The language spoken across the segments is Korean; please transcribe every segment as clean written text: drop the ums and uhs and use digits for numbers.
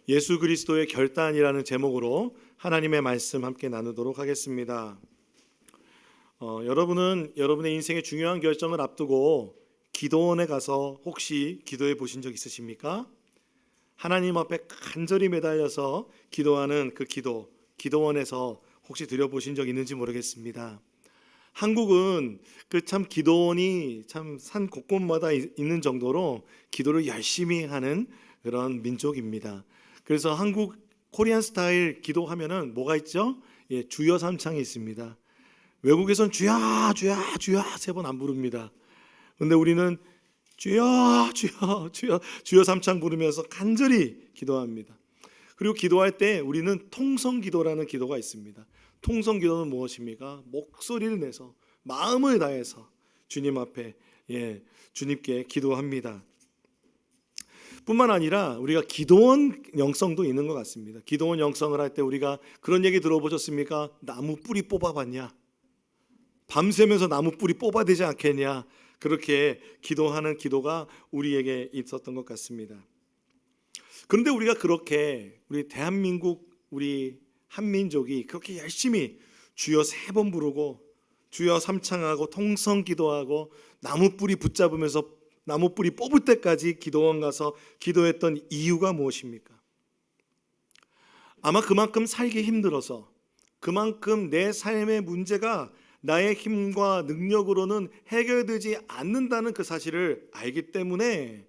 예수 그리스도의 결단이라는 제목으로 하나님의 말씀 함께 나누도록 하겠습니다. 여러분은 여러분의 인생의 중요한 결정을 앞두고 기도원에 가서 혹시 기도해 보신 적 있으십니까? 하나님 앞에 간절히 매달려서 기도하는 그 기도원에서 혹시 드려보신 적 있는지 모르겠습니다. 한국은 그 참 기도원이 참 산 곳곳마다 있는 정도로 기도를 열심히 하는 그런 민족입니다. 그래서 한국 코리안 스타일 기도하면은 뭐가 있죠? 예, 주여 삼창이 있습니다. 외국에선 주여 주여 주여 세 번 안 부릅니다. 근데 우리는 주여 주여 주여 주여 삼창 부르면서 간절히 기도합니다. 그리고 기도할 때 우리는 통성 기도라는 기도가 있습니다. 통성 기도는 무엇입니까? 목소리를 내서 마음을 다해서 주님 앞에 주님께 기도합니다. 뿐만 아니라 우리가 기도원 영성도 있는 것 같습니다. 기도원 영성을 할 때 우리가 그런 얘기 들어보셨습니까? 나무 뿌리 뽑아봤냐? 밤새면서 나무 뿌리 뽑아야 되지 않겠냐? 그렇게 기도하는 기도가 우리에게 있었던 것 같습니다. 그런데 우리가 그렇게 우리 대한민국 우리 한민족이 그렇게 열심히 주여 3번 부르고 주여 삼창하고 통성 기도하고 나무 뿌리 붙잡으면서 나무 뿌리 뽑을 때까지 기도원 가서 기도했던 이유가 무엇입니까? 아마 그만큼 살기 힘들어서, 그만큼 내 삶의 문제가 나의 힘과 능력으로는 해결되지 않는다는 그 사실을 알기 때문에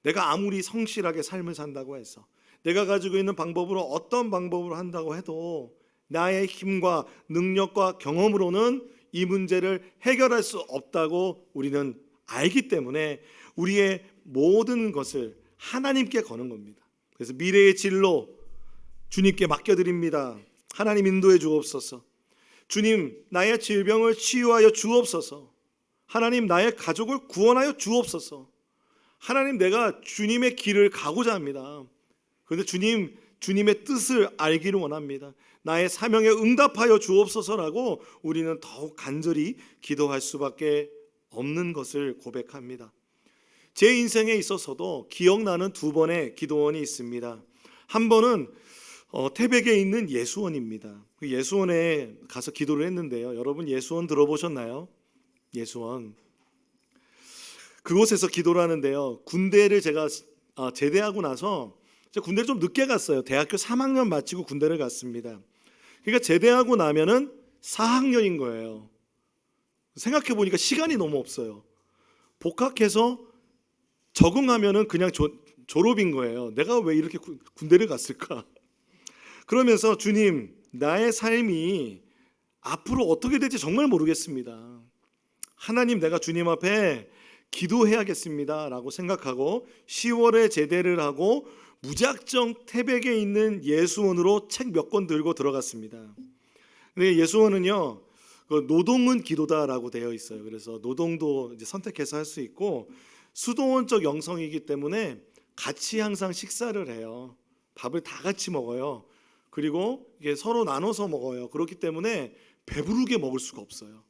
내가 아무리 성실하게 삶을 산다고 해서, 내가 가지고 있는 방법으로 어떤 방법으로 한다고 해도 나의 힘과 능력과 경험으로는 이 문제를 해결할 수 없다고 우리는 알기 때문에 우리의 모든 것을 하나님께 거는 겁니다. 그래서 미래의 진로 주님께 맡겨드립니다. 하나님 인도해 주옵소서. 주님, 나의 질병을 치유하여 주옵소서. 하나님, 나의 가족을 구원하여 주옵소서. 하나님, 내가 주님의 길을 가고자 합니다. 그런데 주님, 주님의 뜻을 알기를 원합니다. 나의 사명에 응답하여 주옵소서라고 우리는 더욱 간절히 기도할 수밖에 없는 것을 고백합니다. 제 인생에 있어서도 기억나는 2번의 기도원이 있습니다. 한 번은 태백에 있는 예수원입니다. 그 예수원에 가서 기도를 했는데요. 여러분 예수원 들어보셨나요? 예수원. 그곳에서 기도를 하는데요. 군대를 제가 제대하고 나서 제가 군대를 좀 늦게 갔어요. 대학교 3학년 마치고 군대를 갔습니다. 그러니까 제대하고 나면은 4학년인 거예요. 생각해 보니까 시간이 너무 없어요. 복학해서 적응하면은 그냥 졸업인 거예요. 내가 왜 이렇게 군대를 갔을까? 그러면서 주님, 나의 삶이 앞으로 어떻게 될지 정말 모르겠습니다. 하나님, 내가 주님 앞에 기도해야겠습니다 라고 생각하고 10월에 제대를 하고 무작정 태백에 있는 예수원으로 책 몇 권 들고 들어갔습니다. 근데 예수원은요, 노동은 기도다라고 되어 있어요. 그래서 노동도 이제 선택해서 할 수 있고 수도원적 영성이기 때문에 같이 항상 식사를 해요. 밥을 다 같이 먹어요. 그리고 이게 서로 나눠서 먹어요. 그렇기 때문에 배부르게 먹을 수가 없어요.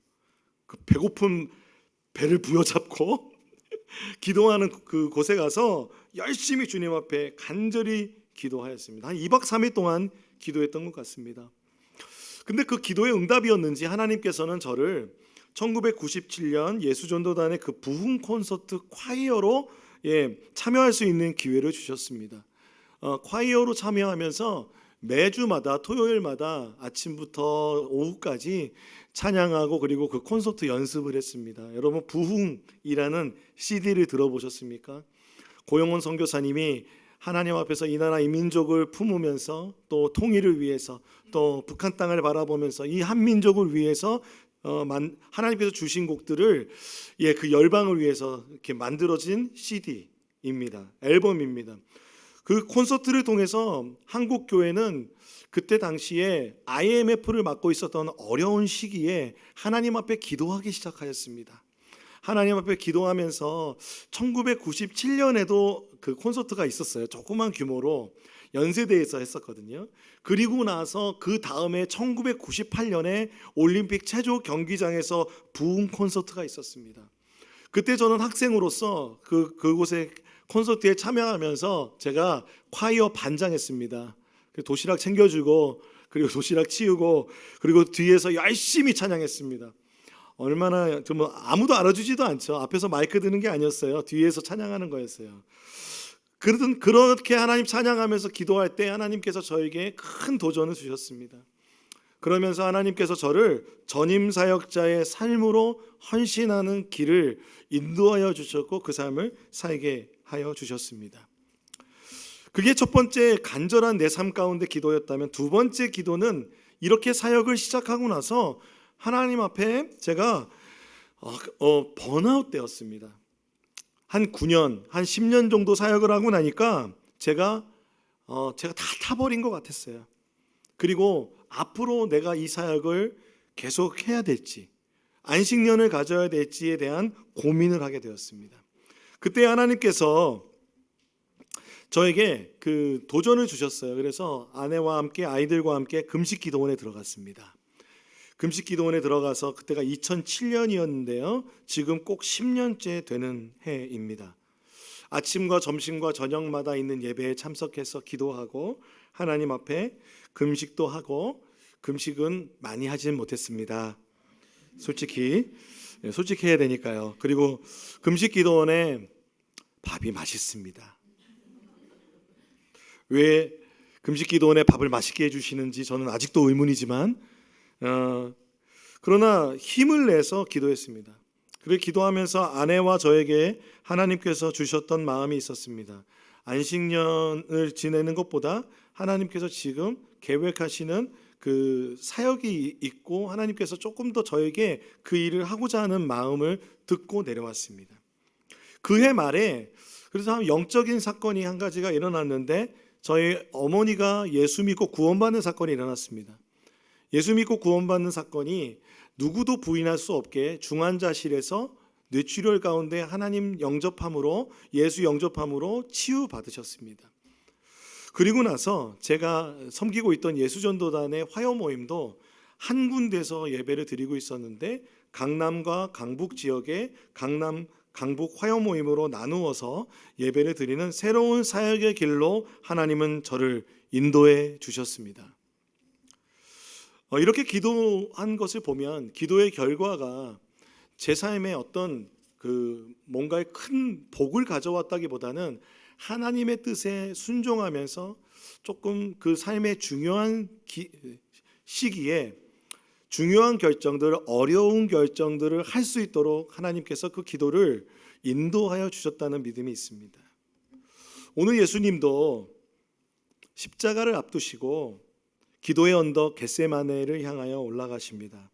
그 배고픈 배를 부여잡고 기도하는 그 곳에 가서 열심히 주님 앞에 간절히 기도하였습니다. 한 2박 3일 동안 기도했던 것 같습니다. 근데 그 기도의 응답이었는지 하나님께서는 저를 1997년 예수전도단의 그 부흥 콘서트 콰이어로 참여할 수 있는 기회를 주셨습니다. 콰이어로 참여하면서 매주마다 토요일마다 아침부터 오후까지 찬양하고 그리고 그 콘서트 연습을 했습니다. 여러분 부흥이라는 CD를 들어보셨습니까? 고영원 선교사님이 하나님 앞에서 이 나라 이 민족을 품으면서 또 통일을 위해서 또 북한 땅을 바라보면서 이 한민족을 위해서 하나님께서 주신 곡들을 그 열방을 위해서 이렇게 만들어진 CD입니다. 앨범입니다. 그 콘서트를 통해서 한국 교회는 그때 당시에 IMF를 맡고 있었던 어려운 시기에 하나님 앞에 기도하기 시작하였습니다. 하나님 앞에 기도하면서 1997년에도 그 콘서트가 있었어요. 조그만 규모로 연세대에서 했었거든요. 그리고 나서 그 다음에 1998년에 올림픽 체조 경기장에서 부흥 콘서트가 있었습니다. 그때 저는 학생으로서 그곳에 콘서트에 참여하면서 제가 콰이어 반장했습니다. 도시락 챙겨주고 그리고 도시락 치우고 그리고 뒤에서 열심히 찬양했습니다. 얼마나 좀 아무도 알아주지도 않죠. 앞에서 마이크 드는 게 아니었어요. 뒤에서 찬양하는 거였어요. 그렇게 하나님 찬양하면서 기도할 때 하나님께서 저에게 큰 도전을 주셨습니다. 그러면서 하나님께서 저를 전임 사역자의 삶으로 헌신하는 길을 인도하여 주셨고 그 삶을 살게 하여 주셨습니다. 그게 첫 번째 간절한 내 삶 가운데 기도였다면, 두 번째 기도는 이렇게 사역을 시작하고 나서 하나님 앞에 제가 번아웃 되었습니다. 한 9년, 한 10년 정도 사역을 하고 나니까 제가 다 타버린 것 같았어요. 그리고 앞으로 내가 이 사역을 계속 해야 될지, 안식년을 가져야 될지에 대한 고민을 하게 되었습니다. 그때 하나님께서 저에게 그 도전을 주셨어요. 그래서 아내와 함께 아이들과 함께 금식 기도원에 들어갔습니다. 금식 기도원에 들어가서 그때가 2007년이었는데요. 지금 꼭 10년째 되는 해입니다. 아침과 점심과 저녁마다 있는 예배에 참석해서 기도하고 하나님 앞에 금식도 하고, 금식은 많이 하진 못했습니다. 솔직히 해야 되니까요. 그리고 금식 기도원에 밥이 맛있습니다. 왜 금식 기도원에 밥을 맛있게 해주시는지 저는 아직도 의문이지만 그러나 힘을 내서 기도했습니다. 그렇게 기도하면서 아내와 저에게 하나님께서 주셨던 마음이 있었습니다. 안식년을 지내는 것보다 하나님께서 지금 계획하시는 그 사역이 있고 하나님께서 조금 더 저에게 그 일을 하고자 하는 마음을 듣고 내려왔습니다. 그해 말에 그래서 영적인 사건이 한 가지가 일어났는데, 저희 어머니가 예수 믿고 구원받는 사건이 일어났습니다. 예수 믿고 구원받는 사건이 누구도 부인할 수 없게 중환자실에서 뇌출혈 가운데 하나님 영접함으로, 예수 영접함으로 치유받으셨습니다. 그리고 나서 제가 섬기고 있던 예수전도단의 화요 모임도 한 군데서 예배를 드리고 있었는데, 강남과 강북 지역에 강북 화요 모임으로 나누어서 예배를 드리는 새로운 사역의 길로 하나님은 저를 인도해 주셨습니다. 이렇게 기도한 것을 보면 기도의 결과가 제 삶에 어떤 뭔가의 큰 복을 가져왔다기보다는 하나님의 뜻에 순종하면서 조금 그 삶의 중요한 시기에 중요한 결정들, 어려운 결정들을 할 수 있도록 하나님께서 그 기도를 인도하여 주셨다는 믿음이 있습니다. 오늘 예수님도 십자가를 앞두시고 기도의 언덕 겟세마네를 향하여 올라가십니다.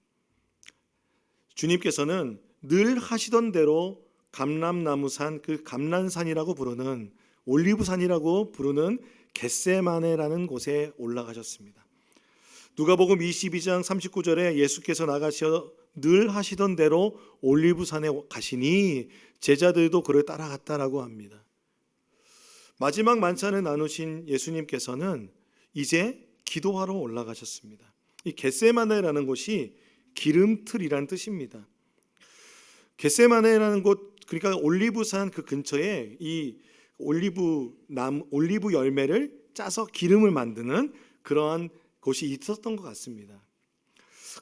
주님께서는 늘 하시던 대로 감람나무산, 그 감람산이라고 부르는, 올리브산이라고 부르는 겟세마네라는 곳에 올라가셨습니다. 누가복음 22장 39절에 예수께서 나가셔 늘 하시던 대로 올리브산에 가시니 제자들도 그를 따라갔다라고 합니다. 마지막 만찬을 나누신 예수님께서는 이제 기도하러 올라가셨습니다. 이 겟세마네라는 곳이 기름틀이란 뜻입니다. 겟세마네라는 곳, 그러니까 올리브산 그 근처에 이 올리브 열매를 짜서 기름을 만드는 그러한 곳이 있었던 것 같습니다.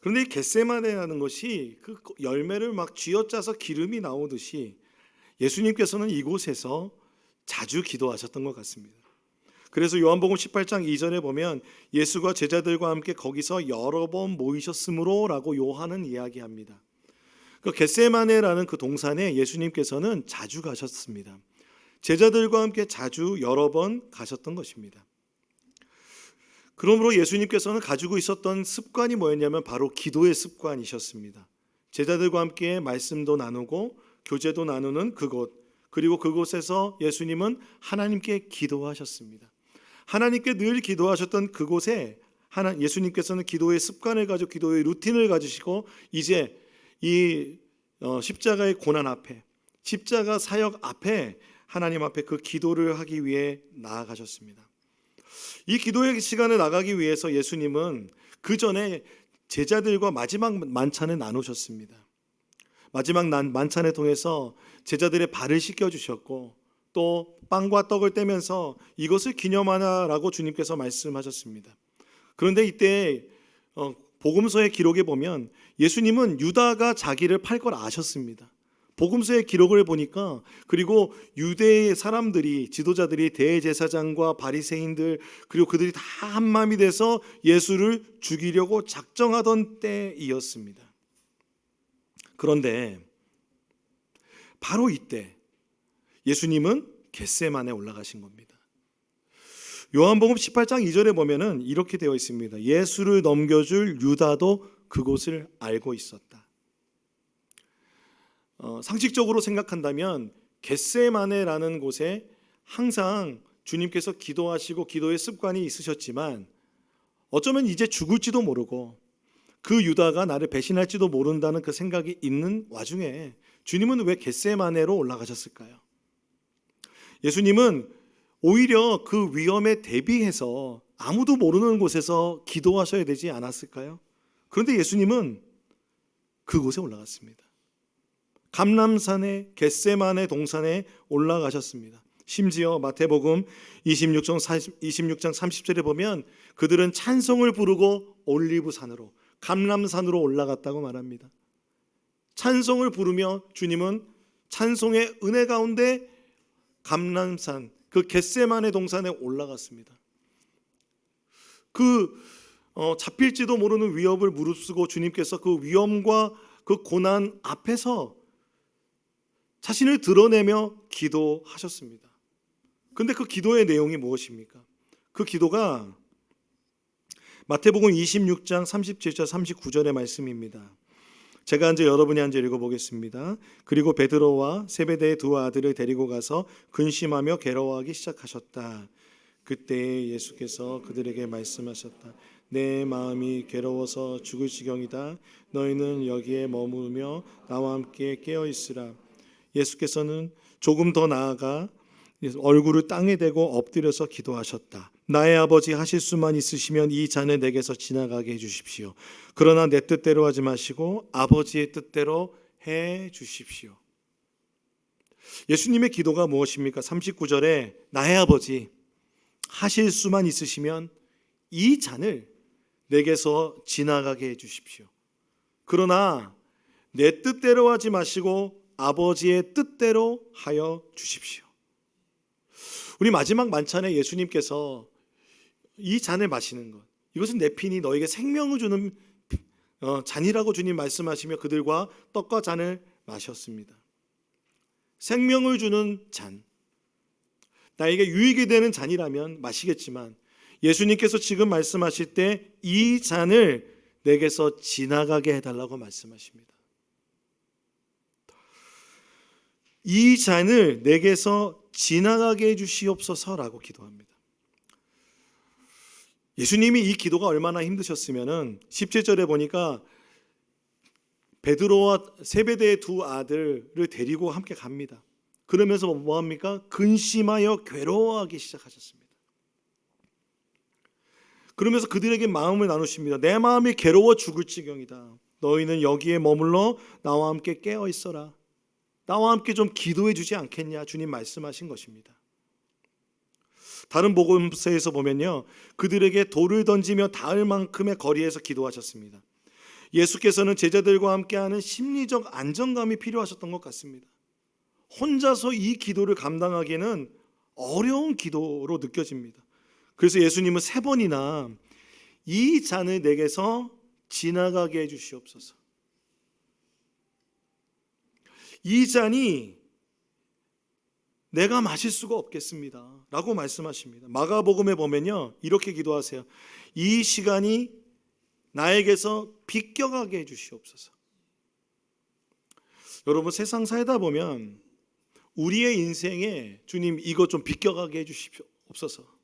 그런데 이 겟세마네라는 것이 그 열매를 막 쥐어짜서 기름이 나오듯이 예수님께서는 이곳에서 자주 기도하셨던 것 같습니다. 그래서 요한복음 18장 2절에 보면 예수가 제자들과 함께 거기서 여러 번 모이셨으므로 라고 요한은 이야기합니다. 그 겟세마네라는 그 동산에 예수님께서는 자주 가셨습니다. 제자들과 함께 자주 여러 번 가셨던 것입니다. 그러므로 예수님께서는 가지고 있었던 습관이 뭐였냐면 바로 기도의 습관이셨습니다. 제자들과 함께 말씀도 나누고 교제도 나누는 그곳, 그리고 그곳에서 예수님은 하나님께 기도하셨습니다. 하나님께 늘 기도하셨던 그곳에 예수님께서는 기도의 습관을 가지고 기도의 루틴을 가지시고 이제 이 십자가의 고난 앞에, 십자가 사역 앞에 하나님 앞에 그 기도를 하기 위해 나아가셨습니다. 이 기도의 시간을 나가기 위해서 예수님은 그 전에 제자들과 마지막 만찬을 나누셨습니다. 마지막 만찬을 통해서 제자들의 발을 씻겨주셨고 또 빵과 떡을 떼면서 이것을 기념하라라고 주님께서 말씀하셨습니다. 그런데 이때 복음서의 기록에 보면 예수님은 유다가 자기를 팔 걸 아셨습니다. 복음서의 기록을 보니까, 그리고 유대의 사람들이, 지도자들이, 대제사장과 바리새인들, 그리고 그들이 다 한마음이 돼서 예수를 죽이려고 작정하던 때이었습니다. 그런데 바로 이때 예수님은 겟세마네에 올라가신 겁니다. 요한복음 18장 2절에 보면은 이렇게 되어 있습니다. 예수를 넘겨줄 유다도 그곳을 알고 있었다. 상식적으로 생각한다면 겟세마네라는 곳에 항상 주님께서 기도하시고 기도의 습관이 있으셨지만, 어쩌면 이제 죽을지도 모르고 그 유다가 나를 배신할지도 모른다는 그 생각이 있는 와중에 주님은 왜 겟세마네로 올라가셨을까요? 예수님은 오히려 그 위험에 대비해서 아무도 모르는 곳에서 기도하셔야 되지 않았을까요? 그런데 예수님은 그곳에 올라갔습니다. 감람산의 겟세마네 동산에 올라가셨습니다. 심지어 마태복음 26장 30절에 보면 그들은 찬송을 부르고 올리브산으로, 감람산으로 올라갔다고 말합니다. 찬송을 부르며 주님은 찬송의 은혜 가운데 감람산, 그 겟세마네 동산에 올라갔습니다. 잡힐지도 모르는 위협을 무릅쓰고 주님께서 그 위험과 그 고난 앞에서 자신을 드러내며 기도하셨습니다. 그런데 그 기도의 내용이 무엇입니까? 그 기도가 마태복음 26장 37절 39절의 말씀입니다. 제가 앉아 여러분이 앉아 읽어보겠습니다. 그리고 베드로와 세베대의 두 아들을 데리고 가서 근심하며 괴로워하기 시작하셨다. 그때 예수께서 그들에게 말씀하셨다. 내 마음이 괴로워서 죽을 지경이다. 너희는 여기에 머무르며 나와 함께 깨어 있으라. 예수께서는 조금 더 나아가 얼굴을 땅에 대고 엎드려서 기도하셨다. 나의 아버지, 하실 수만 있으시면 이 잔을 내게서 지나가게 해주십시오. 그러나 내 뜻대로 하지 마시고 아버지의 뜻대로 해 주십시오. 예수님의 기도가 무엇입니까? 39절에 나의 아버지, 하실 수만 있으시면 이 잔을 내게서 지나가게 해주십시오. 그러나 내 뜻대로 하지 마시고 아버지의 뜻대로 하여 주십시오. 우리 마지막 만찬에 예수님께서 이 잔을 마시는 것, 이것은 내 피니 너에게 생명을 주는 잔이라고 주님 말씀하시며 그들과 떡과 잔을 마셨습니다. 생명을 주는 잔, 나에게 유익이 되는 잔이라면 마시겠지만 예수님께서 지금 말씀하실 때 이 잔을 내게서 지나가게 해달라고 말씀하십니다. 이 잔을 내게서 지나가게 해주시옵소서라고 기도합니다. 예수님이 이 기도가 얼마나 힘드셨으면은 17절에 보니까 베드로와 세베대의 두 아들을 데리고 함께 갑니다. 그러면서 뭐합니까? 근심하여 괴로워하기 시작하셨습니다. 그러면서 그들에게 마음을 나누십니다. 내 마음이 괴로워 죽을 지경이다. 너희는 여기에 머물러 나와 함께 깨어 있어라. 나와 함께 좀 기도해 주지 않겠냐? 주님 말씀하신 것입니다. 다른 복음서에서 보면요, 그들에게 돌을 던지며 닿을 만큼의 거리에서 기도하셨습니다. 예수께서는 제자들과 함께하는 심리적 안정감이 필요하셨던 것 같습니다. 혼자서 이 기도를 감당하기에는 어려운 기도로 느껴집니다. 그래서 예수님은 3번이나 이 잔을 내게서 지나가게 해주시옵소서, 이 잔이 내가 마실 수가 없겠습니다 라고 말씀하십니다. 마가복음에 보면요, 이렇게 기도하세요. 이 시간이 나에게서 비껴가게 해주시옵소서. 여러분, 세상 살다 보면 우리의 인생에 주님 이것 좀 비껴가게 해주시옵소서.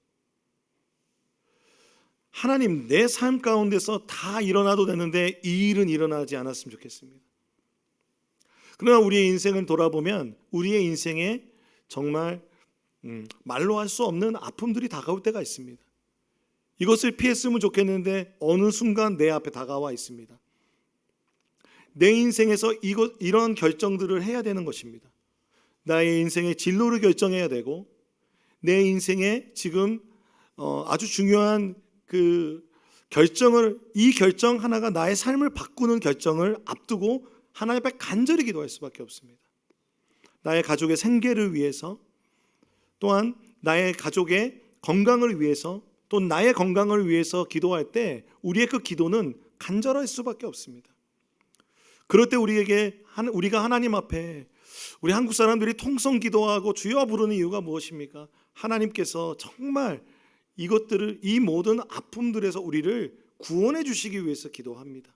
하나님, 내 삶 가운데서 다 일어나도 되는데 이 일은 일어나지 않았으면 좋겠습니다. 그러나 우리의 인생을 돌아보면 우리의 인생에 정말 말로 할 수 없는 아픔들이 다가올 때가 있습니다. 이것을 피했으면 좋겠는데 어느 순간 내 앞에 다가와 있습니다. 내 인생에서 이런 결정들을 해야 되는 것입니다. 나의 인생의 진로를 결정해야 되고 내 인생에 지금 아주 중요한 이 결정 하나가 나의 삶을 바꾸는 결정을 앞두고 하나님 앞에 간절히 기도할 수밖에 없습니다. 나의 가족의 생계를 위해서, 또한 나의 가족의 건강을 위해서, 또 나의 건강을 위해서 기도할 때 우리의 그 기도는 간절할 수밖에 없습니다. 그럴 때 우리가 하나님 앞에, 우리 한국 사람들이 통성 기도하고 주여 부르는 이유가 무엇입니까? 하나님께서 정말 이 모든 아픔들에서 우리를 구원해 주시기 위해서 기도합니다.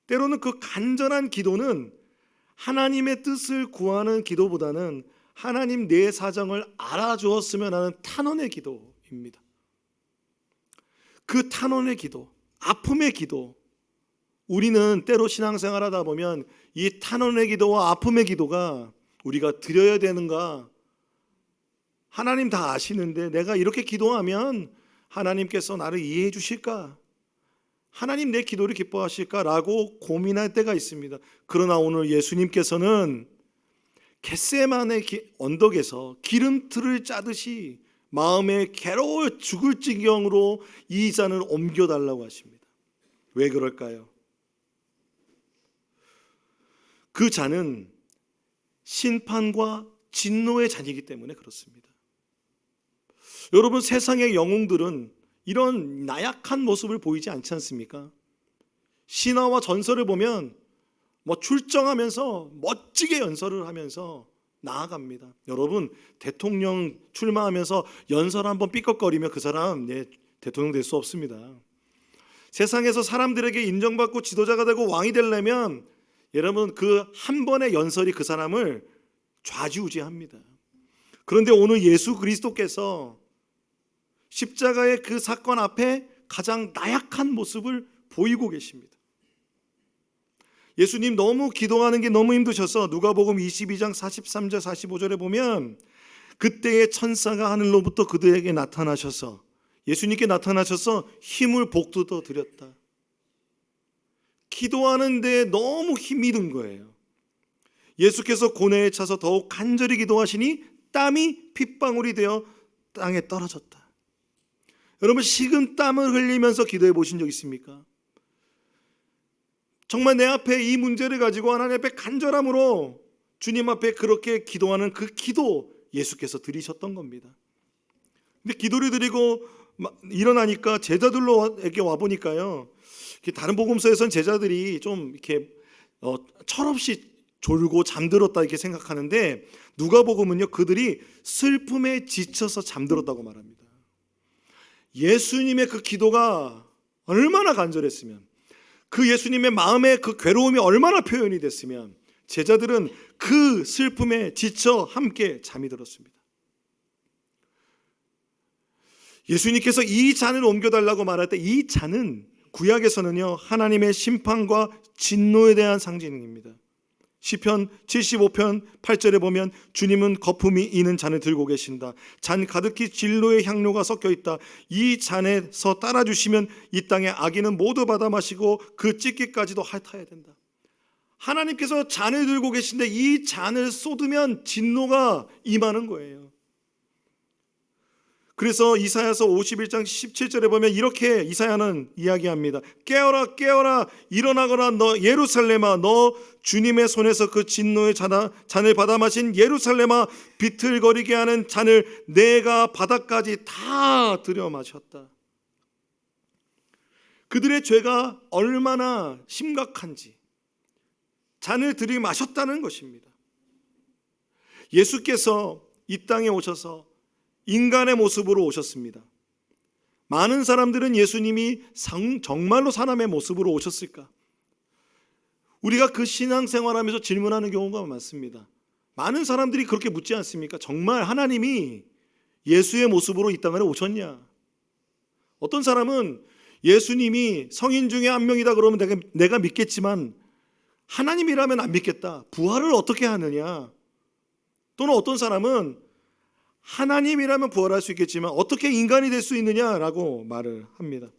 때로는 그 간절한 기도는 하나님의 뜻을 구하는 기도보다는 하나님 내 사정을 알아주었으면 하는 탄원의 기도입니다. 그 탄원의 기도, 아픔의 기도, 우리는 때로 신앙생활하다 보면 이 탄원의 기도와 아픔의 기도가 우리가 드려야 되는가, 하나님 다 아시는데 내가 이렇게 기도하면 하나님께서 나를 이해해 주실까, 하나님 내 기도를 기뻐하실까라고 고민할 때가 있습니다. 그러나 오늘 예수님께서는 겟세마네 언덕에서 기름틀을 짜듯이 마음에 괴로워 죽을 지경으로 이 잔을 옮겨달라고 하십니다. 왜 그럴까요? 그 잔은 심판과 진노의 잔이기 때문에 그렇습니다. 여러분, 세상의 영웅들은 이런 나약한 모습을 보이지 않지 않습니까? 신화와 전설을 보면 출정하면서 멋지게 연설을 하면서 나아갑니다. 여러분, 대통령 출마하면서 연설 한번 삐걱거리면 그 사람 대통령 될 수 없습니다. 세상에서 사람들에게 인정받고 지도자가 되고 왕이 되려면 여러분, 그 한 번의 연설이 그 사람을 좌지우지합니다. 그런데 오늘 예수 그리스도께서 십자가의 그 사건 앞에 가장 나약한 모습을 보이고 계십니다. 예수님 너무 기도하는 게 너무 힘드셔서 누가복음 22장 43절 45절에 보면 그때의 천사가 하늘로부터 그들에게 나타나셔서, 예수님께 나타나셔서 힘을 복돋아 드렸다. 기도하는데 너무 힘이 든 거예요. 예수께서 고뇌에 차서 더욱 간절히 기도하시니 땀이 핏방울이 되어 땅에 떨어졌다. 여러분, 식은 땀을 흘리면서 기도해 보신 적 있습니까? 정말 내 앞에 이 문제를 가지고 하나님 앞에 간절함으로 주님 앞에 그렇게 기도하는 그 기도 예수께서 드리셨던 겁니다. 근데 기도를 드리고 일어나니까 제자들에게 와 보니까요, 다른 복음서에서는 제자들이 좀 이렇게 철없이 졸고 잠들었다 이렇게 생각하는데, 누가복음은요 그들이 슬픔에 지쳐서 잠들었다고 말합니다. 예수님의 그 기도가 얼마나 간절했으면, 그 예수님의 마음의 그 괴로움이 얼마나 표현이 됐으면 제자들은 그 슬픔에 지쳐 함께 잠이 들었습니다. 예수님께서 이 잔을 옮겨달라고 말할 때 이 잔은 구약에서는요 하나님의 심판과 진노에 대한 상징입니다. 시편 75편 8절에 보면 주님은 거품이 이는 잔을 들고 계신다. 잔 가득히 진로의 향료가 섞여 있다. 이 잔에서 따라주시면 이 땅의 악인은 모두 받아 마시고 그 찢기까지도 핥아야 된다. 하나님께서 잔을 들고 계신데 이 잔을 쏟으면 진노가 임하는 거예요. 그래서 이사야서 51장 17절에 보면 이렇게 이사야는 이야기합니다. 깨어라 깨어라 일어나거라 너 예루살렘아, 너 주님의 손에서 그 진노의 잔을 받아 마신 예루살렘아, 비틀거리게 하는 잔을 내가 바닥까지 다 들여 마셨다. 그들의 죄가 얼마나 심각한지 잔을 들이 마셨다는 것입니다. 예수께서 이 땅에 오셔서 인간의 모습으로 오셨습니다. 많은 사람들은 예수님이 정말로 사람의 모습으로 오셨을까? 우리가 그 신앙생활하면서 질문하는 경우가 많습니다. 많은 사람들이 그렇게 묻지 않습니까? 정말 하나님이 예수의 모습으로 이 땅에 오셨냐? 어떤 사람은 예수님이 성인 중에 한 명이다 그러면 내가 믿겠지만 하나님이라면 안 믿겠다. 부활을 어떻게 하느냐? 또는 어떤 사람은 하나님이라면 부활할 수 있겠지만 어떻게 인간이 될 수 있느냐라고 말을 합니다.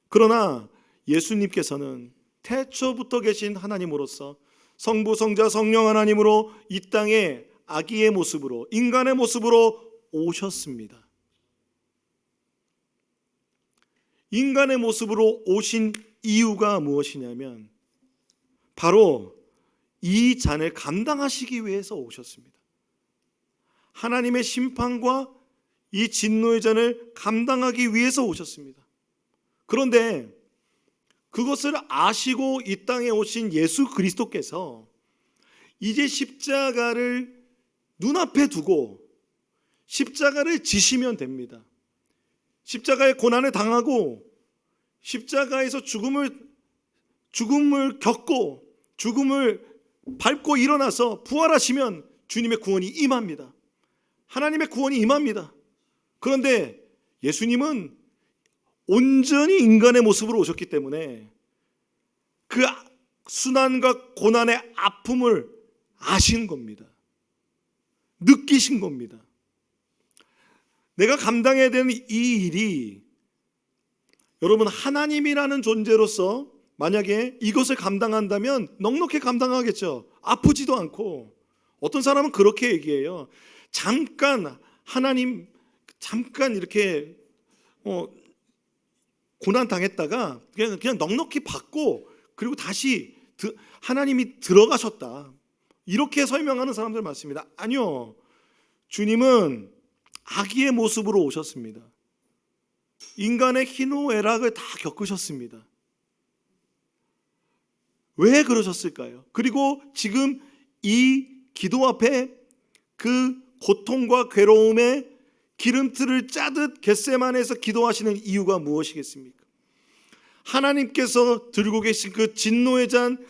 그러나 예수님께서는 태초부터 계신 하나님으로서 성부 성자 성령 하나님으로 이 땅에 아기의 모습으로, 인간의 모습으로 오셨습니다. 인간의 모습으로 오신 이유가 무엇이냐면 바로 이 잔을 감당하시기 위해서 오셨습니다. 하나님의 심판과 이 진노의 잔을 감당하기 위해서 오셨습니다. 그런데 그것을 아시고 이 땅에 오신 예수 그리스도께서 이제 십자가를 눈앞에 두고 십자가를 지시면 됩니다. 십자가의 고난을 당하고 십자가에서 죽음을 겪고 죽음을 밟고 일어나서 부활하시면 주님의 구원이 임합니다. 하나님의 구원이 임합니다. 그런데 예수님은 온전히 인간의 모습으로 오셨기 때문에 그 순환과 고난의 아픔을 아신 겁니다. 느끼신 겁니다. 내가 감당해야 되는 이 일이 여러분 하나님이라는 존재로서 만약에 이것을 감당한다면 넉넉히 감당하겠죠. 아프지도 않고. 어떤 사람은 그렇게 얘기해요. 잠깐 이렇게 고난 당했다가 그냥 넉넉히 받고 그리고 다시 하나님이 들어가셨다. 이렇게 설명하는 사람들 많습니다. 아니요. 주님은 아기의 모습으로 오셨습니다. 인간의 희노애락을 다 겪으셨습니다. 왜 그러셨을까요? 그리고 지금 이 기도 앞에 그 고통과 괴로움에 기름틀을 짜듯 겟세마네에서 기도하시는 이유가 무엇이겠습니까? 하나님께서 들고 계신 그 진노의 잔,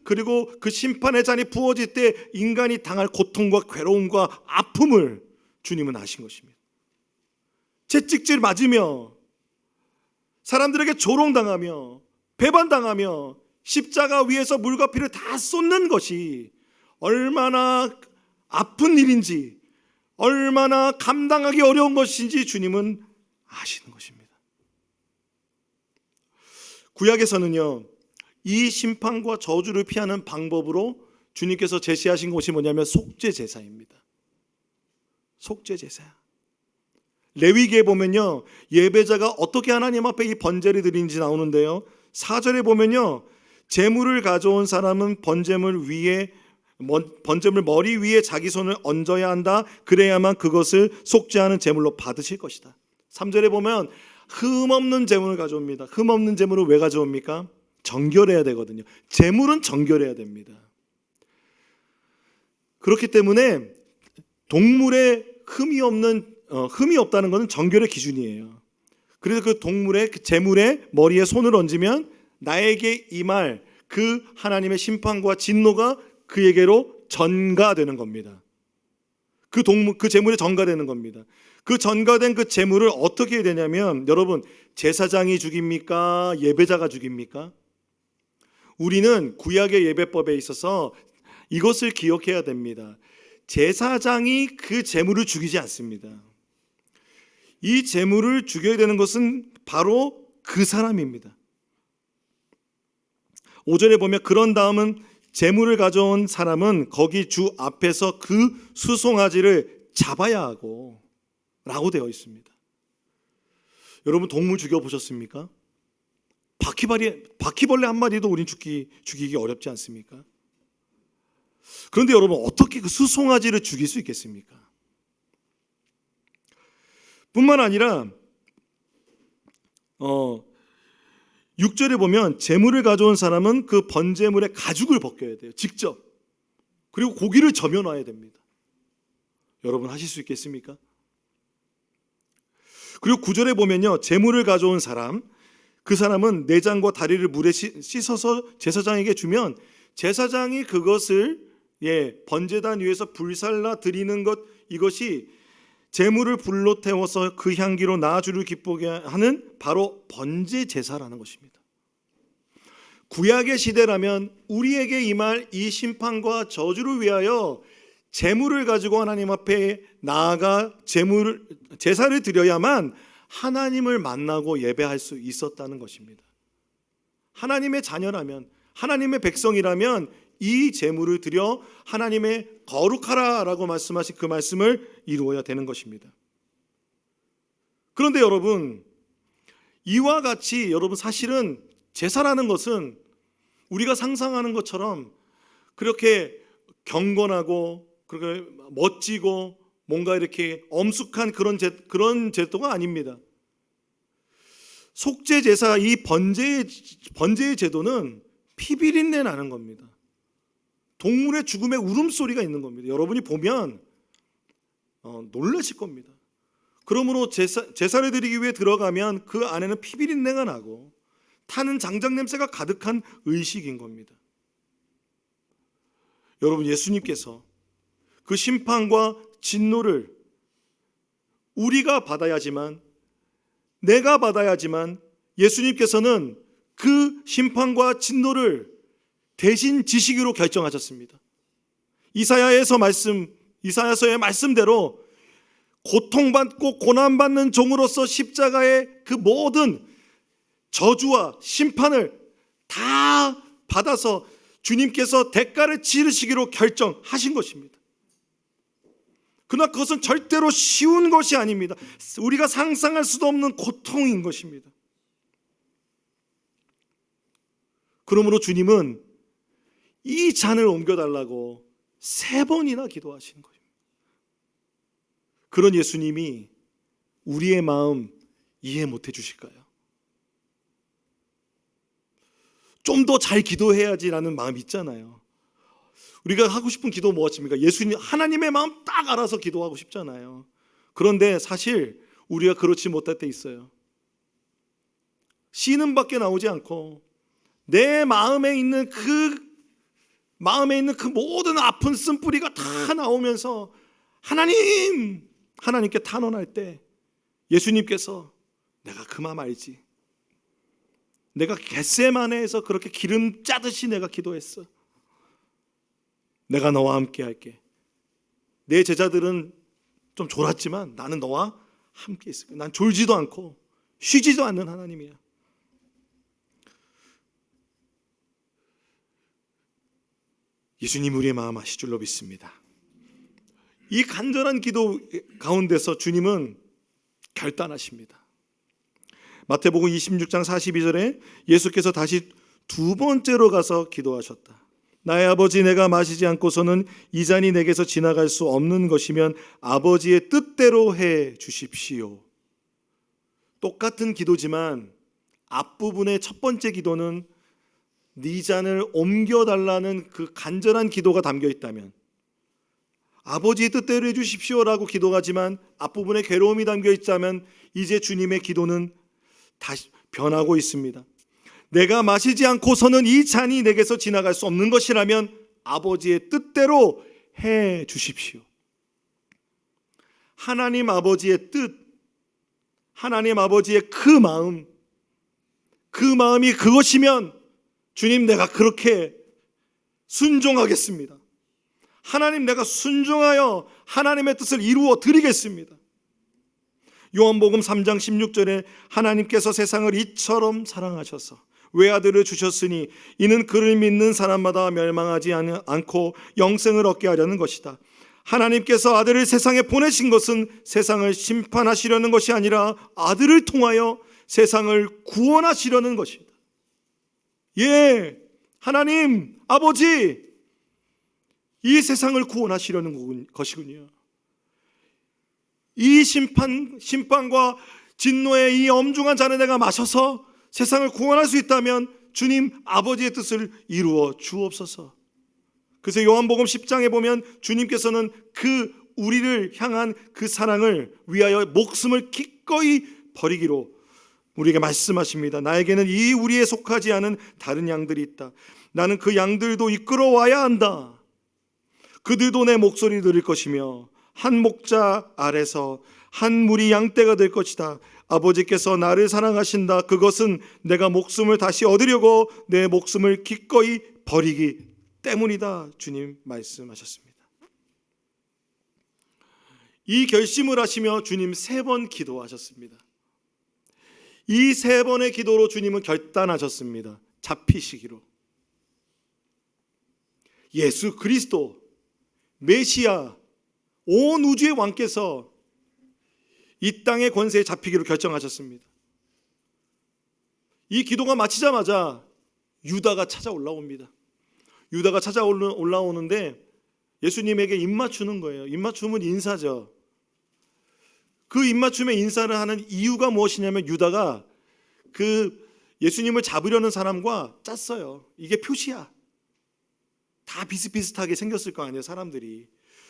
그리고 그 심판의 잔이 부어질 때 인간이 당할 고통과 괴로움과 아픔을 주님은 아신 것입니다. 채찍질 맞으며 사람들에게 조롱당하며 배반당하며 십자가 위에서 물과 피를 다 쏟는 것이 얼마나 아픈 일인지, 얼마나 감당하기 어려운 것인지 주님은 아시는 것입니다. 구약에서는요, 이 심판과 저주를 피하는 방법으로 주님께서 제시하신 것이 뭐냐면 속죄제사입니다. 속죄제사. 레위기에 보면요, 예배자가 어떻게 하나님 앞에 이 번제를 드리는지 나오는데요, 4절에 보면요, 제물을 가져온 사람은 번제물 머리 위에 자기 손을 얹어야 한다. 그래야만 그것을 속죄하는 제물로 받으실 것이다. 3절에 보면 흠없는 제물을 가져옵니다. 흠없는 제물을 왜 가져옵니까? 정결해야 되거든요. 제물은 정결해야 됩니다. 그렇기 때문에 동물에 흠이 없다는 것은 정결의 기준이에요. 그래서 그 동물의 그 제물에 머리에 손을 얹으면 나에게 임할 그 하나님의 심판과 진노가 그에게로 전가되는 겁니다. 그 제물에 전가되는 겁니다. 그 전가된 그 제물을 어떻게 해야 되냐면, 여러분, 제사장이 죽입니까? 예배자가 죽입니까? 우리는 구약의 예배법에 있어서 이것을 기억해야 됩니다. 제사장이 그 제물을 죽이지 않습니다. 이 제물을 죽여야 되는 것은 바로 그 사람입니다. 5절에 보면 그런 다음은 제물을 가져온 사람은 거기 주 앞에서 그 수송아지를 잡아야 하고 라고 되어 있습니다. 여러분, 동물 죽여보셨습니까? 바퀴벌레 한 마리도 우린 죽이기 어렵지 않습니까? 그런데 여러분, 어떻게 그 수송아지를 죽일 수 있겠습니까? 뿐만 아니라 6절에 보면 제물을 가져온 사람은 그 번제물의 가죽을 벗겨야 돼요. 직접. 그리고 고기를 저며놔야 됩니다. 여러분, 하실 수 있겠습니까? 그리고 9절에 보면요, 제물을 가져온 사람, 그 사람은 내장과 다리를 물에 씻어서 제사장에게 주면 제사장이 그것을 번제단 위에서 불살라 드리는 것, 이것이 제물을 불로 태워서 그 향기로 나 주를 기쁘게 하는 바로 번제 제사라는 것입니다. 구약의 시대라면 우리에게 임할 이 심판과 저주를 위하여 제물을 가지고 하나님 앞에 나아가 제사를 드려야만 하나님을 만나고 예배할 수 있었다는 것입니다. 하나님의 자녀라면, 하나님의 백성이라면 이 제물을 드려 하나님의 거룩하라라고 말씀하신 그 말씀을 이루어야 되는 것입니다. 그런데 여러분, 이와 같이 여러분 사실은 제사라는 것은 우리가 상상하는 것처럼 그렇게 경건하고 그렇게 멋지고 뭔가 이렇게 엄숙한 그런 제도가 아닙니다. 속죄 제사, 이 번제의 제도는 피비린내 나는 겁니다. 동물의 죽음의 울음소리가 있는 겁니다. 여러분이 보면 놀라실 겁니다. 그러므로 제사를 드리기 위해 들어가면 그 안에는 피비린내가 나고 타는 장작 냄새가 가득한 의식인 겁니다. 여러분, 예수님께서 그 심판과 진노를 우리가 받아야지만, 내가 받아야지만, 예수님께서는 그 심판과 진노를 대신 지시기로 결정하셨습니다. 이사야서의 말씀대로 고통받고 고난받는 종으로서 십자가의 그 모든 저주와 심판을 다 받아서 주님께서 대가를 치르시기로 결정하신 것입니다. 그러나 그것은 절대로 쉬운 것이 아닙니다. 우리가 상상할 수도 없는 고통인 것입니다. 그러므로 주님은 이 잔을 옮겨달라고 3번이나 기도하신 것입니다. 그런 예수님이 우리의 마음 이해 못해 주실까요? 좀 더 잘 기도해야지라는 마음 있잖아요. 우리가 하고 싶은 기도 뭐였습니까? 예수님, 하나님의 마음 딱 알아서 기도하고 싶잖아요. 그런데 사실 우리가 그렇지 못할 때 있어요. 씨는 밖에 나오지 않고 내 마음에 있는 그 모든 아픈 쓴뿌리가 다 나오면서 하나님께 탄원할 때 예수님께서 내가 그 마음 알지. 내가 겟세마네에서 그렇게 기름 짜듯이 내가 기도했어. 내가 너와 함께 할게. 내 제자들은 좀 졸았지만 나는 너와 함께 있을 거야. 난 졸지도 않고 쉬지도 않는 하나님이야. 예수님 우리의 마음 아실 줄로 믿습니다. 이 간절한 기도 가운데서 주님은 결단하십니다. 마태복음 26장 42절에 예수께서 다시 2번째로 가서 기도하셨다. 나의 아버지, 내가 마시지 않고서는 이 잔이 내게서 지나갈 수 없는 것이면 아버지의 뜻대로 해 주십시오. 똑같은 기도지만 앞부분의 첫 번째 기도는 네 잔을 옮겨달라는 그 간절한 기도가 담겨 있다면, 아버지의 뜻대로 해주십시오라고 기도하지만 앞부분에 괴로움이 담겨 있다면, 이제 주님의 기도는 다시 변하고 있습니다. 내가 마시지 않고서는 이 잔이 내게서 지나갈 수 없는 것이라면 아버지의 뜻대로 해 주십시오. 하나님 아버지의 뜻, 하나님 아버지의 그 마음이 그것이면 주님, 내가 그렇게 순종하겠습니다. 하나님, 내가 순종하여 하나님의 뜻을 이루어 드리겠습니다. 요한복음 3장 16절에 하나님께서 세상을 이처럼 사랑하셔서 외아들을 주셨으니 이는 그를 믿는 사람마다 멸망하지 않고 영생을 얻게 하려는 것이다. 하나님께서 아들을 세상에 보내신 것은 세상을 심판하시려는 것이 아니라 아들을 통하여 세상을 구원하시려는 것이다. 예, 하나님 아버지, 이 세상을 구원하시려는 것이군요. 이 심판과 진노의 이 엄중한 잔을 내가 마셔서 세상을 구원할 수 있다면 주님 아버지의 뜻을 이루어 주옵소서. 그래서 요한복음 10장에 보면 주님께서는 그 우리를 향한 그 사랑을 위하여 목숨을 기꺼이 버리기로 우리에게 말씀하십니다. 나에게는 이 우리에 속하지 않은 다른 양들이 있다. 나는 그 양들도 이끌어와야 한다. 그들도 내 목소리 들을 것이며 한 목자 아래서 한 무리 양떼가 될 것이다. 아버지께서 나를 사랑하신다. 그것은 내가 목숨을 다시 얻으려고 내 목숨을 기꺼이 버리기 때문이다. 주님 말씀하셨습니다. 이 결심을 하시며 주님 3번 기도하셨습니다. 이 3번의 기도로 주님은 결단하셨습니다. 잡히시기로. 예수 그리스도 메시아 온 우주의 왕께서 이 땅의 권세에 잡히기로 결정하셨습니다. 이 기도가 마치자마자 유다가 찾아 올라옵니다. 유다가 찾아 올라오는데 예수님에게 입맞추는 거예요. 입맞춤은 인사죠. 그 입맞춤의 인사를 하는 이유가 무엇이냐면 유다가 그 예수님을 잡으려는 사람과 짰어요. 이게 표시야. 다 비슷비슷하게 생겼을 거 아니에요, 사람들이.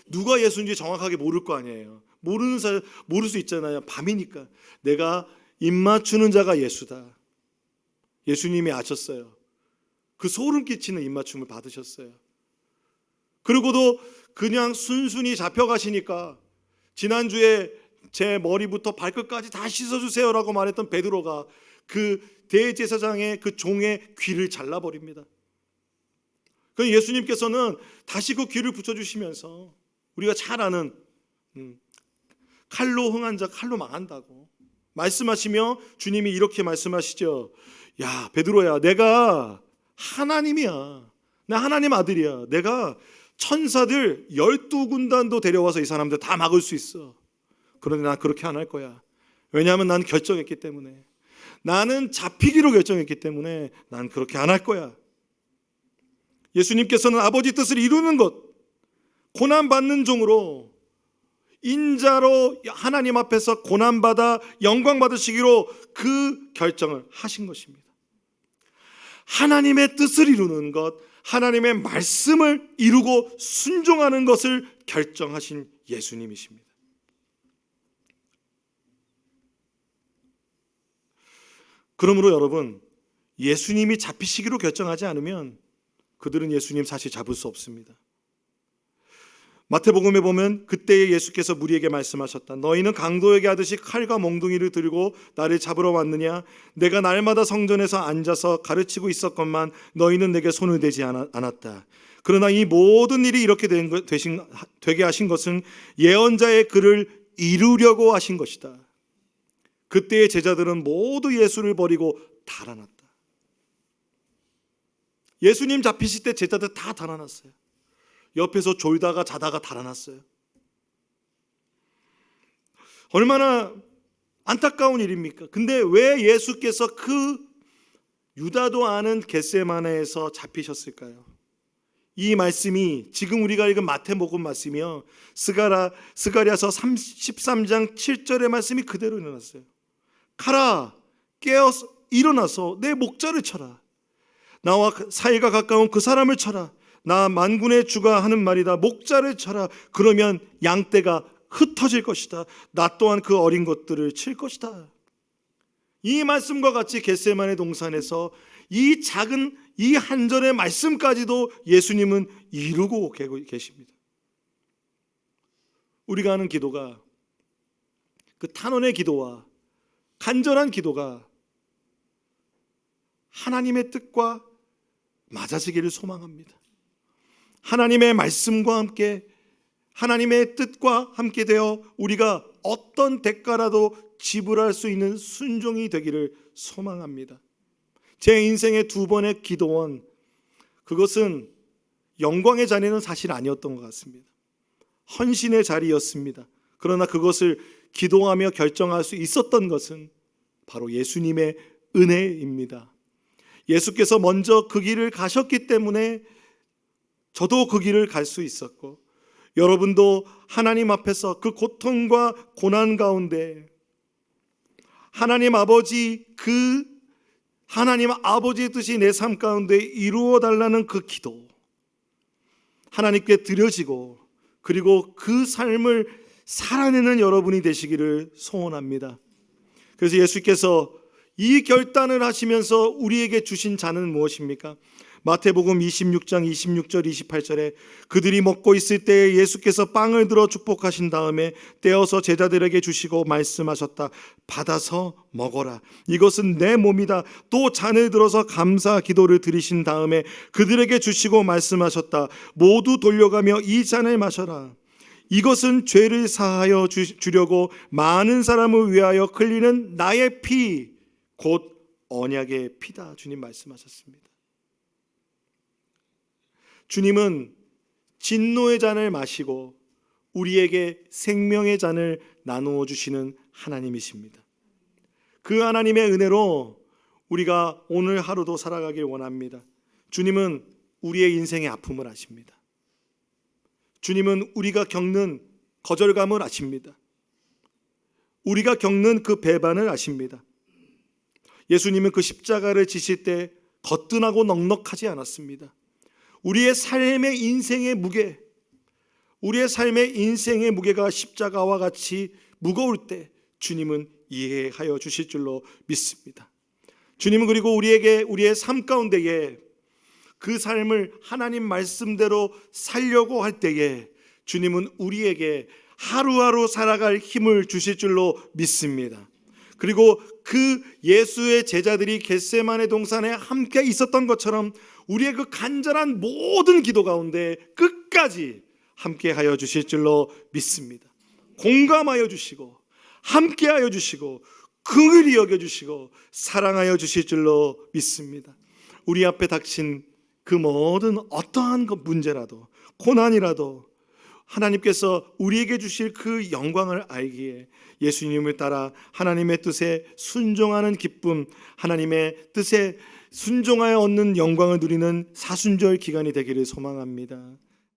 누가 예수인지 정확하게 모를 거 아니에요. 모를 수 있잖아요. 밤이니까. 내가 입맞추는 자가 예수다. 예수님이 아셨어요. 그 소름 끼치는 입맞춤을 받으셨어요. 그리고도 그냥 순순히 잡혀가시니까 지난주에 제 머리부터 발끝까지 다 씻어주세요라고 말했던 베드로가 그 대제사장의 그 종의 귀를 잘라버립니다. 그 예수님께서는 다시 그 귀를 붙여주시면서 우리가 잘 아는 칼로 흥한 자 칼로 망한다고 말씀하시며 주님이 이렇게 말씀하시죠. 야 베드로야, 내가 하나님이야. 나 하나님 아들이야. 내가 천사들 12군단도 데려와서 이 사람들 다 막을 수 있어. 그런데 난 그렇게 안 할 거야. 왜냐하면 난 결정했기 때문에. 나는 잡히기로 결정했기 때문에 난 그렇게 안 할 거야. 예수님께서는 아버지 뜻을 이루는 것, 고난받는 종으로 인자로 하나님 앞에서 고난받아 영광 받으시기로 그 결정을 하신 것입니다. 하나님의 뜻을 이루는 것, 하나님의 말씀을 이루고 순종하는 것을 결정하신 예수님이십니다. 그러므로 여러분, 예수님이 잡히시기로 결정하지 않으면 그들은 예수님 사실 잡을 수 없습니다. 마태복음에 보면 그때에 예수께서 무리에게 말씀하셨다. 너희는 강도에게 하듯이 칼과 몽둥이를 들고 나를 잡으러 왔느냐? 내가 날마다 성전에서 앉아서 가르치고 있었건만 너희는 내게 손을 대지 않았다. 그러나 이 모든 일이 이렇게 되게 하신 것은 예언자의 글을 이루려고 하신 것이다. 그때의 제자들은 모두 예수를 버리고 달아났다. 예수님 잡히실 때 제자들 다 달아났어요. 옆에서 졸다가 자다가 달아났어요. 얼마나 안타까운 일입니까? 근데 왜 예수께서 그 유다도 아는 겟세마네에서 잡히셨을까요? 이 말씀이 지금 우리가 읽은 마태복음 말씀이요, 스가랴서 13장 7절의 말씀이 그대로 일어났어요. 가라, 깨어서 일어나서 내 목자를 쳐라. 나와 사이가 가까운 그 사람을 쳐라. 나 만군의 주가 하는 말이다. 목자를 쳐라. 그러면 양떼가 흩어질 것이다. 나 또한 그 어린 것들을 칠 것이다. 이 말씀과 같이 겟세마네 동산에서 이 작은 이 한 절의 말씀까지도 예수님은 이루고 계십니다. 우리가 하는 기도가, 그 탄원의 기도와 간절한 기도가 하나님의 뜻과 맞아지기를 소망합니다. 하나님의 말씀과 함께, 하나님의 뜻과 함께 되어 우리가 어떤 대가라도 지불할 수 있는 순종이 되기를 소망합니다. 제 인생의 2번의 기도원, 그것은 영광의 자리는 사실 아니었던 것 같습니다. 헌신의 자리였습니다. 그러나 그것을 기도하며 결정할 수 있었던 것은 바로 예수님의 은혜입니다. 예수께서 먼저 그 길을 가셨기 때문에 저도 그 길을 갈 수 있었고, 여러분도 하나님 앞에서 그 고통과 고난 가운데 하나님 아버지, 그 하나님 아버지의 뜻이 내 삶 가운데 이루어 달라는 그 기도 하나님께 드려지고, 그리고 그 삶을 살아내는 여러분이 되시기를 소원합니다. 그래서 예수께서 이 결단을 하시면서 우리에게 주신 자는 무엇입니까? 마태복음 26장 26절 28절에 그들이 먹고 있을 때에 예수께서 빵을 들어 축복하신 다음에 떼어서 제자들에게 주시고 말씀하셨다. 받아서 먹어라. 이것은 내 몸이다. 또 잔을 들어서 감사 기도를 드리신 다음에 그들에게 주시고 말씀하셨다. 모두 돌려가며 이 잔을 마셔라. 이것은 죄를 사하여 주려고 많은 사람을 위하여 흘리는 나의 피, 곧 언약의 피다. 주님 말씀하셨습니다. 주님은 진노의 잔을 마시고 우리에게 생명의 잔을 나누어 주시는 하나님이십니다. 그 하나님의 은혜로 우리가 오늘 하루도 살아가길 원합니다. 주님은 우리의 인생의 아픔을 아십니다. 주님은 우리가 겪는 거절감을 아십니다. 우리가 겪는 그 배반을 아십니다. 예수님은 그 십자가를 지실 때 거뜬하고 넉넉하지 않았습니다. 우리의 삶의 인생의 무게, 우리의 삶의 인생의 무게가 십자가와 같이 무거울 때 주님은 이해하여 주실 줄로 믿습니다. 주님은 그리고 우리에게 우리의 삶 가운데에 그 삶을 하나님 말씀대로 살려고 할 때에 주님은 우리에게 하루하루 살아갈 힘을 주실 줄로 믿습니다. 그리고 그 예수의 제자들이 겟세마네 동산에 함께 있었던 것처럼 우리의 그 간절한 모든 기도 가운데 끝까지 함께하여 주실 줄로 믿습니다. 공감하여 주시고 함께하여 주시고 긍휼히 여겨주시고 사랑하여 주실 줄로 믿습니다. 우리 앞에 닥친 그 모든 어떠한 문제라도 고난이라도 하나님께서 우리에게 주실 그 영광을 알기에 예수님을 따라 하나님의 뜻에 순종하는 기쁨, 하나님의 뜻에 순종하여 얻는 영광을 누리는 사순절 기간이 되기를 소망합니다.